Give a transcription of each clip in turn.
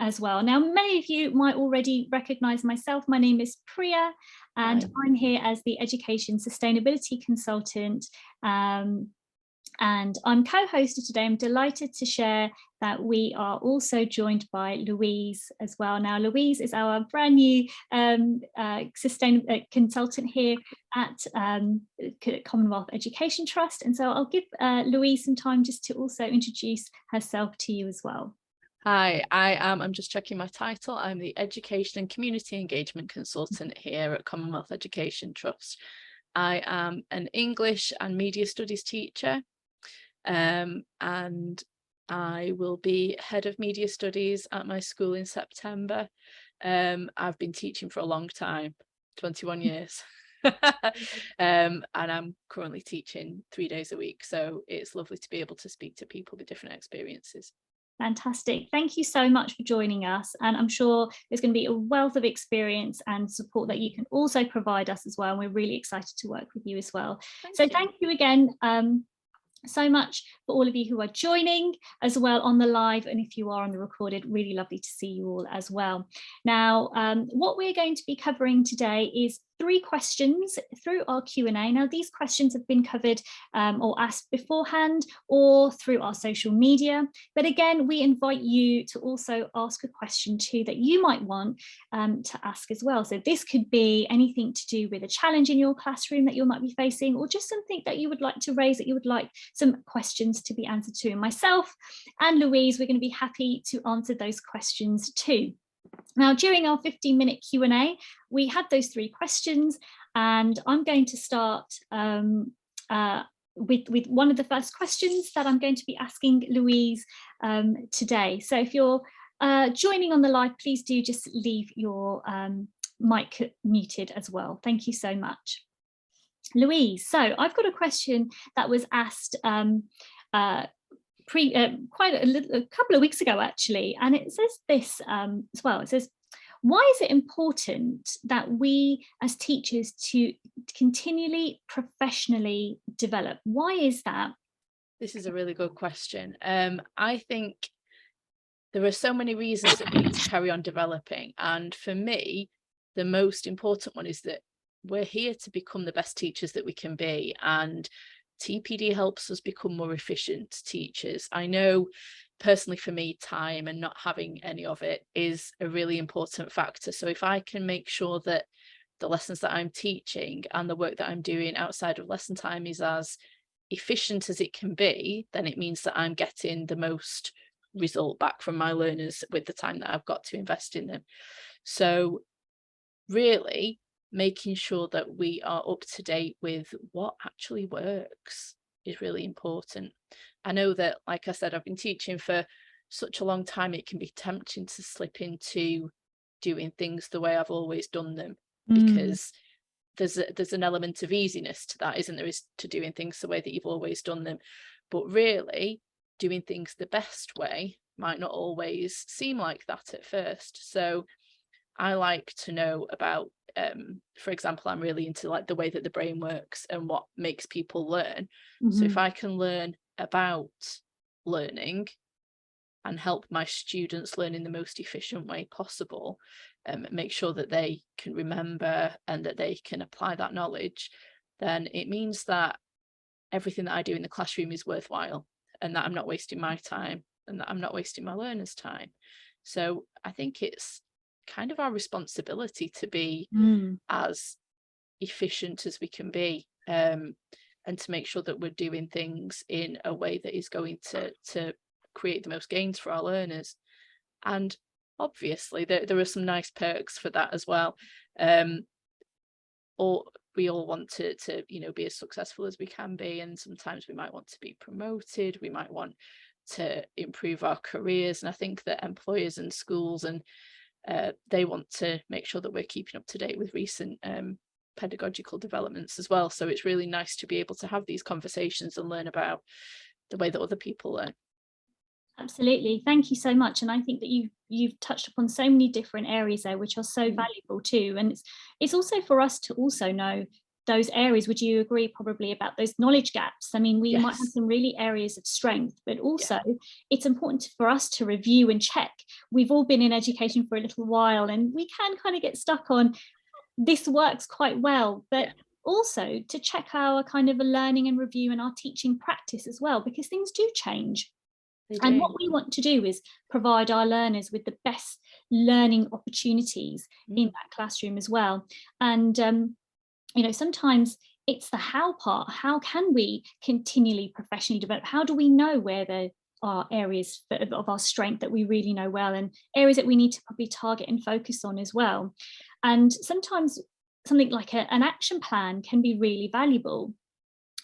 as well. Now, many of you might already recognise myself. My name is Priya, and Hi. I'm here as the Education Sustainability Consultant. And I'm co-hosted today. I'm delighted to share that we are also joined by Louise as well. Now, Louise is our brand new consultant here at Commonwealth Education Trust. And so I'll give Louise some time just to also introduce herself to you as well. Hi, I'm just checking my title. I'm the Education and Community Engagement Consultant here at Commonwealth Education Trust. I am an English and Media Studies teacher, and I will be Head of Media Studies at my school in September. I've been teaching for a long time, 21 years. And I'm currently teaching 3 days a week, so it's lovely to be able to speak to people with different experiences. Fantastic. Thank you so much for joining us. And I'm sure there's going to be a wealth of experience and support that you can also provide us as well. And we're really excited to work with you as well. Thank you again so much for all of you who are joining as well on the live, and if you are on the recorded, really lovely to see you all as well. Now, what we're going to be covering today is 3 questions through our Q&A. Now, these questions have been covered or asked beforehand or through our social media. But again, we invite you to also ask a question too that you might want to ask as well. So this could be anything to do with a challenge in your classroom that you might be facing, or just something that you would like to raise, that you would like some questions to be answered to. And myself and Louise, we're going to be happy to answer those questions too. Now, during our 15-minute Q&A, we had those 3 questions, and I'm going to start with one of the first questions that I'm going to be asking Louise today. So if you're joining on the live, please do just leave your mic muted as well. Thank you so much. Louise, so I've got a question that was asked quite a couple of weeks ago, actually, and it says this as well. It says, why is it important that we as teachers to continually professionally develop? Why is that? This is a really good question. I think there are so many reasons that we need to carry on developing, and for me, the most important one is that we're here to become the best teachers that we can be, and TPD helps us become more efficient teachers. I know personally for me, time and not having any of it is a really important factor. So if I can make sure that the lessons that I'm teaching and the work that I'm doing outside of lesson time is as efficient as it can be, then it means that I'm getting the most result back from my learners with the time that I've got to invest in them. So really, making sure that we are up to date with what actually works is really important. I know that, like I said, I've been teaching for such a long time, it can be tempting to slip into doing things the way I've always done them, because there's an element of easiness to that, isn't there, is to doing things the way that you've always done them. But really, doing things the best way might not always seem like that at first. So I like to know about, for example, I'm really into like the way that the brain works and what makes people learn. So if I can learn about learning and help my students learn in the most efficient way possible, make sure that they can remember and that they can apply that knowledge, then it means that everything that I do in the classroom is worthwhile, and that I'm not wasting my time, and that I'm not wasting my learners' time. So I think it's kind of our responsibility to be as efficient as we can be, and to make sure that we're doing things in a way that is going to create the most gains for our learners. And obviously there are some nice perks for that as well. Or we all want to be as successful as we can be, and sometimes we might want to be promoted, we might want to improve our careers, and I think that employers and schools and they want to make sure that we're keeping up to date with recent pedagogical developments as well. So it's really nice to be able to have these conversations and learn about the way that other people learn. Absolutely, thank you so much. And I think that you've touched upon so many different areas there which are so valuable too. And it's also for us to also know those areas, would you agree probably about those knowledge gaps? I mean, we might have Yes. some really areas of strength, but also it's important for us to review and check. We've all been in education for a little while, and we can kind of get stuck on this works quite well, but also to check our kind of a learning and review and our teaching practice as well, because things do change. And what we want to do is provide our learners with the best learning opportunities in that classroom as well. And, you know, sometimes it's the how part. How can we continually professionally develop? How do we know where there are areas of our strength that we really know well, and areas that we need to probably target and focus on as well? And sometimes something like an action plan can be really valuable,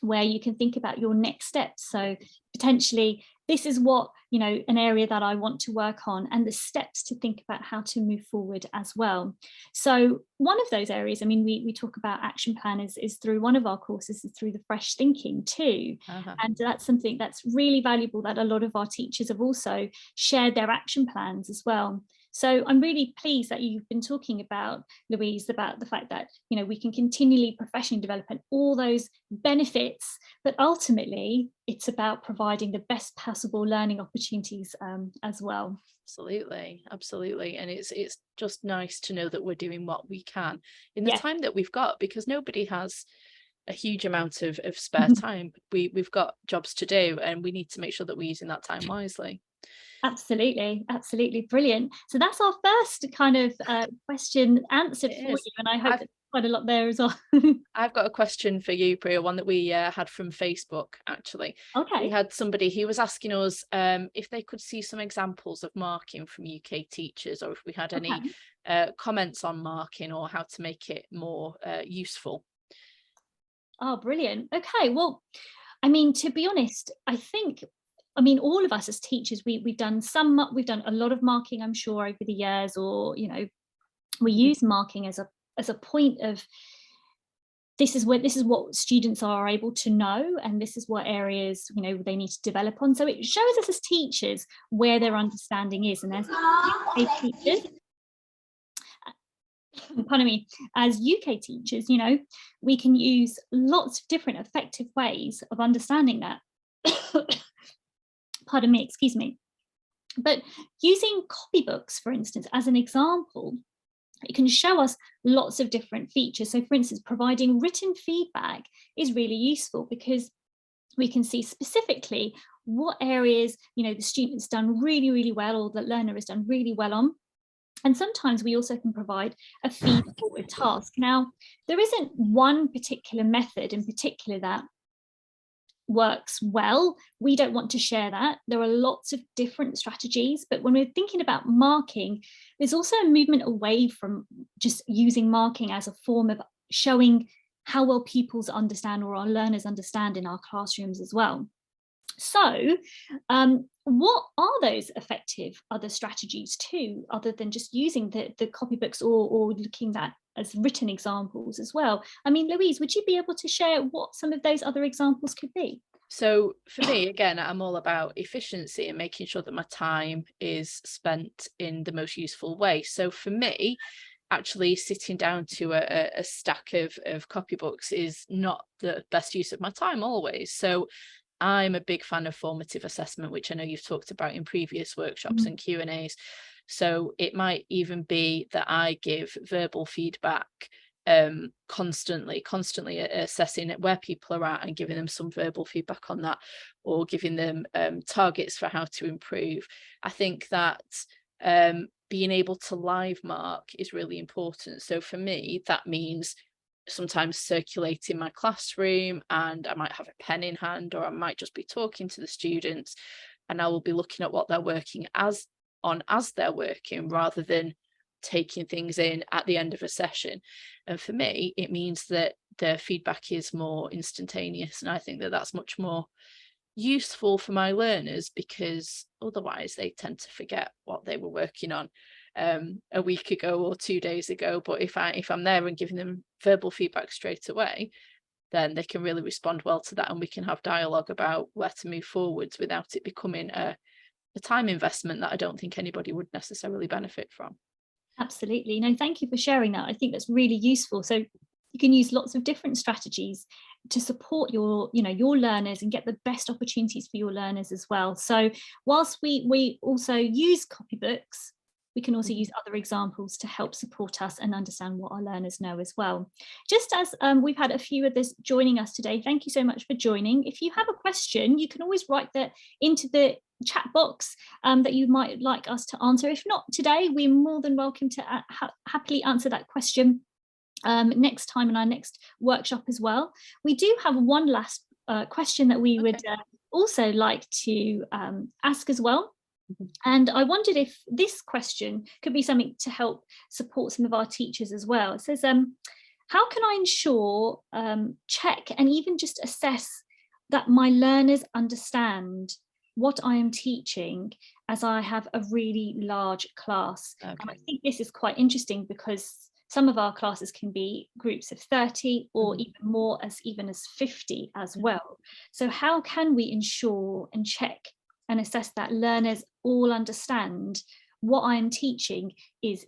where you can think about your next steps. So potentially this is what, you know, an area that I want to work on, and the steps to think about how to move forward as well. So one of those areas, I mean, we talk about action plan is through one of our courses, is through the fresh thinking too. And that's something that's really valuable, that a lot of our teachers have also shared their action plans as well. So I'm really pleased that you've been talking about, Louise, about the fact that, you know, we can continually professionally develop and all those benefits, but ultimately it's about providing the best possible learning opportunities as well. Absolutely, absolutely. And it's just nice to know that we're doing what we can in the time that we've got, because nobody has a huge amount of spare time. We've got jobs to do, and we need to make sure that we're using that time wisely. Absolutely, absolutely, brilliant. So that's our first kind of question answered for you, and I hope that quite a lot there as well. I've got a question for you, Priya, one that we had from Facebook, actually. Okay. We had somebody who was asking us if they could see some examples of marking from UK teachers, or if we had any comments on marking, or how to make it more useful. Oh, brilliant. Okay, well, I mean, to be honest, I mean, all of us as teachers, we've done a lot of marking, I'm sure, over the years, or, you know, we use marking as a point of, this is what students are able to know, and this is what areas, you know, they need to develop on. So it shows us as teachers where their understanding is. And as teachers, pardon me, as UK teachers, you know, we can use lots of different effective ways of understanding that. Pardon me, excuse me. But using copybooks, for instance, as an example, it can show us lots of different features. So for instance, providing written feedback is really useful, because we can see specifically what areas, you know, the student's done really, really well, or the learner has done really well on. And sometimes we also can provide a feed-forward task. Now, there isn't one particular method in particular that works well. We don't want to share that. There are lots of different strategies, but when we're thinking about marking, there's also a movement away from just using marking as a form of showing how well pupils understand, or our learners understand, in our classrooms as well. So what are those effective other strategies too, other than just using the copybooks, or looking at as written examples as well? I mean, Louise, would you be able to share what some of those other examples could be? So for me, again, I'm all about efficiency and making sure that my time is spent in the most useful way. So for me, actually sitting down to a stack of copybooks is not the best use of my time always. So I'm a big fan of formative assessment, which I know you've talked about in previous workshops and Q&As. So it might even be that I give verbal feedback, constantly assessing where people are at and giving them some verbal feedback on that, or giving them targets for how to improve. I think that being able to live mark is really important. So for me, that means sometimes circulating my classroom, and I might have a pen in hand, or I might just be talking to the students, and I will be looking at what they're working as they're working, rather than taking things in at the end of a session. And for me, it means that the feedback is more instantaneous, and I think that that's much more useful for my learners, because otherwise they tend to forget what they were working on a week ago or 2 days ago. But if I'm there and giving them verbal feedback straight away, then they can really respond well to that, and we can have dialogue about where to move forwards without it becoming a time investment that I don't think anybody would necessarily benefit from. Absolutely. No, thank you for sharing that. I think that's really useful. So you can use lots of different strategies to support your learners and get the best opportunities for your learners as well. So whilst we also use copybooks, we can also use other examples to help support us and understand what our learners know as well. Just as we've had a few of this joining us today, thank you so much for joining. If you have a question, you can always write that into the chat box that you might like us to answer. If not today, we're more than welcome to happily answer that question next time in our next workshop as well. We do have one last question that we would also like to ask as well. And I wondered if this question could be something to help support some of our teachers as well. It says, how can I ensure, check and even just assess that my learners understand what I am teaching, as I have a really large class? And I think this is quite interesting because some of our classes can be groups of 30 or even more, even as 50 as well. So how can we ensure and check and assess that learners all understand what I'm teaching is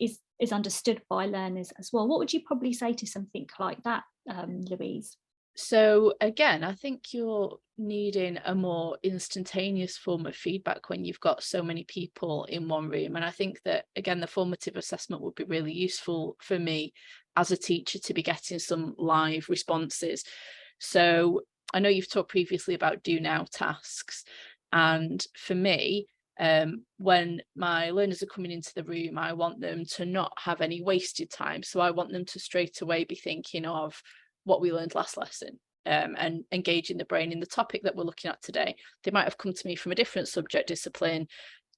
understood by learners as well? What would you probably say to something like that, Louise? So again, I think you're needing a more instantaneous form of feedback when you've got so many people in one room. And I think that, again, the formative assessment would be really useful for me as a teacher to be getting some live responses. So I know you've talked previously about do now tasks. And for me, when my learners are coming into the room, I want them to not have any wasted time. So I want them to straight away be thinking of what we learned last lesson and engaging the brain in the topic that we're looking at today. They might have come to me from a different subject discipline,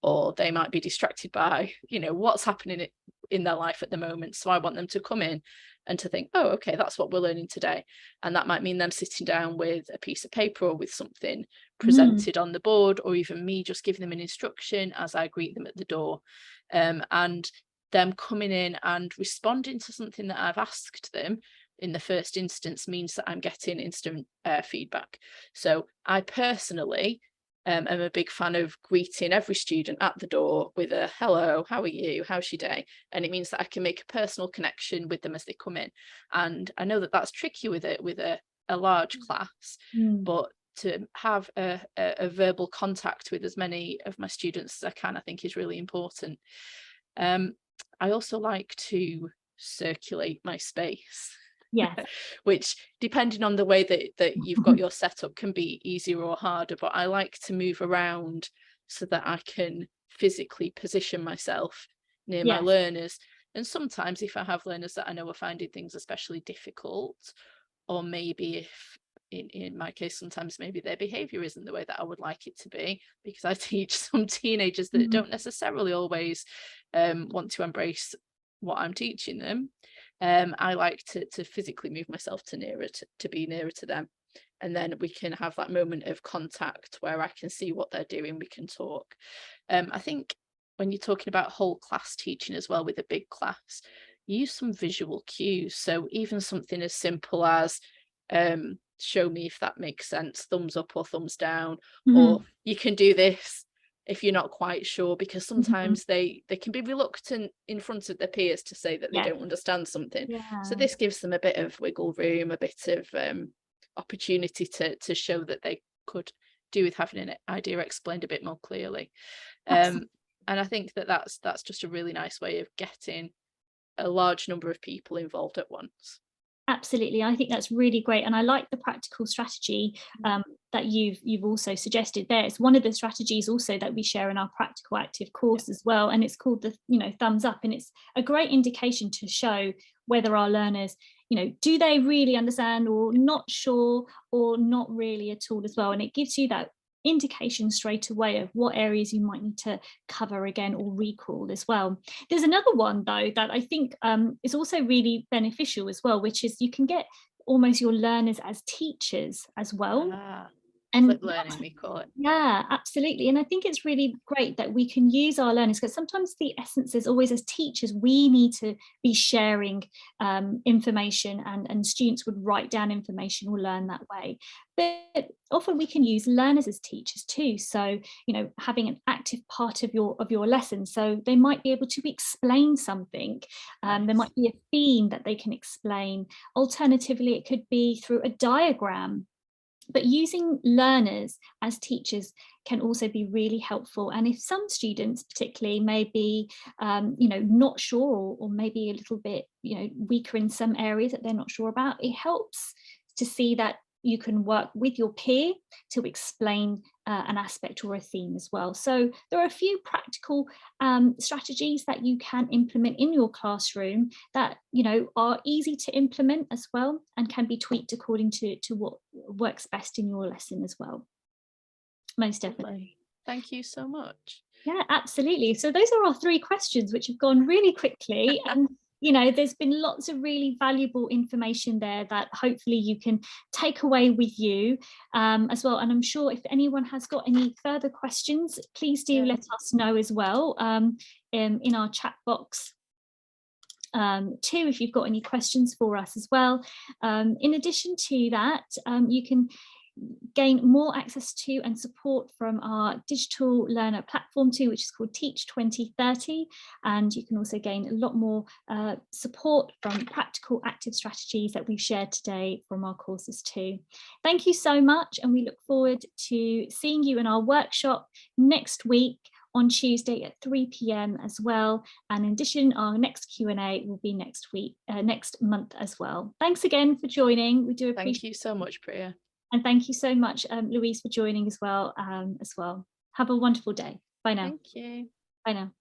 or they might be distracted by, what's happening in their life at the moment. So I want them to come in and to think, oh, okay, that's what we're learning today. And that might mean them sitting down with a piece of paper or with something presented on the board, or even me just giving them an instruction as I greet them at the door. And them coming in and responding to something that I've asked them in the first instance means that I'm getting instant feedback. So I personally am a big fan of greeting every student at the door with a hello, how are you, how's your day? And it means that I can make a personal connection with them as they come in. And I know that that's tricky with a large class, but to have a verbal contact with as many of my students as I can, I think is really important. I also like to circulate my space. Yes. Which, depending on the way that you've got your setup, can be easier or harder, but I like to move around so that I can physically position myself near my learners. And sometimes if I have learners that I know are finding things especially difficult, or maybe if in my case, sometimes maybe their behavior isn't the way that I would like it to be, because I teach some teenagers that don't necessarily always want to embrace what I'm teaching them. I like to physically move myself to be nearer to them, and then we can have that moment of contact where I can see what they're doing, we can talk. I think when you're talking about whole class teaching as well with a big class, use some visual cues. So even something as simple as show me if that makes sense, thumbs up or thumbs down, or you can do this if you're not quite sure, because sometimes they can be reluctant in front of their peers to say that they don't understand something. So this gives them a bit of wiggle room, a bit of opportunity to show that they could do with having an idea explained a bit more clearly. And I think that's just a really nice way of getting a large number of people involved at once. Absolutely, I think that's really great, and I like the practical strategy that you've also suggested there. It's one of the strategies also that we share in our practical active course as well, and it's called the thumbs up, and it's a great indication to show whether our learners, do they really understand, or not sure, or not really at all as well. And it gives you that indication straight away of what areas you might need to cover again or recall as well. There's another one though that I think is also really beneficial as well, which is you can get almost your learners as teachers as well. flip learning, we call it. Yeah, absolutely. And I think it's really great that we can use our learners, because sometimes the essence is always, as teachers, we need to be sharing information, and students would write down information or learn that way. But often we can use learners as teachers too. So, you know, having an active part of your lesson. So they might be able to explain something. There might be a theme that they can explain. Alternatively, it could be through a diagram. But using learners as teachers can also be really helpful. And if some students particularly may be, you know, not sure, or maybe a little bit, you know, weaker in some areas that they're not sure about, it helps to see that you can work with your peer to explain an aspect or a theme as well. So there are a few practical strategies that you can implement in your classroom that, you know, are easy to implement as well, and can be tweaked according to what works best in your lesson as well. Most definitely. Thank you so much. Yeah, absolutely. So those are our 3 questions, which have gone really quickly. And you know, there's been lots of really valuable information there that hopefully you can take away with you as well. And I'm sure if anyone has got any further questions, please do let us know as well in our chat box too, if you've got any questions for us as well. In addition to that, you can gain more access to and support from our digital learner platform too, which is called Teach2030, and you can also gain a lot more support from practical active strategies that we've shared today from our courses too. Thank you so much, and we look forward to seeing you in our workshop next week on Tuesday at 3 p.m. as well. And in addition, our next Q&A will be next week, next month as well. Thanks again for joining. We do appreciate it. Thank you so much, Priya. And thank you so much, Louise, for joining as well. Have a wonderful day. Bye now. Thank you. Bye now.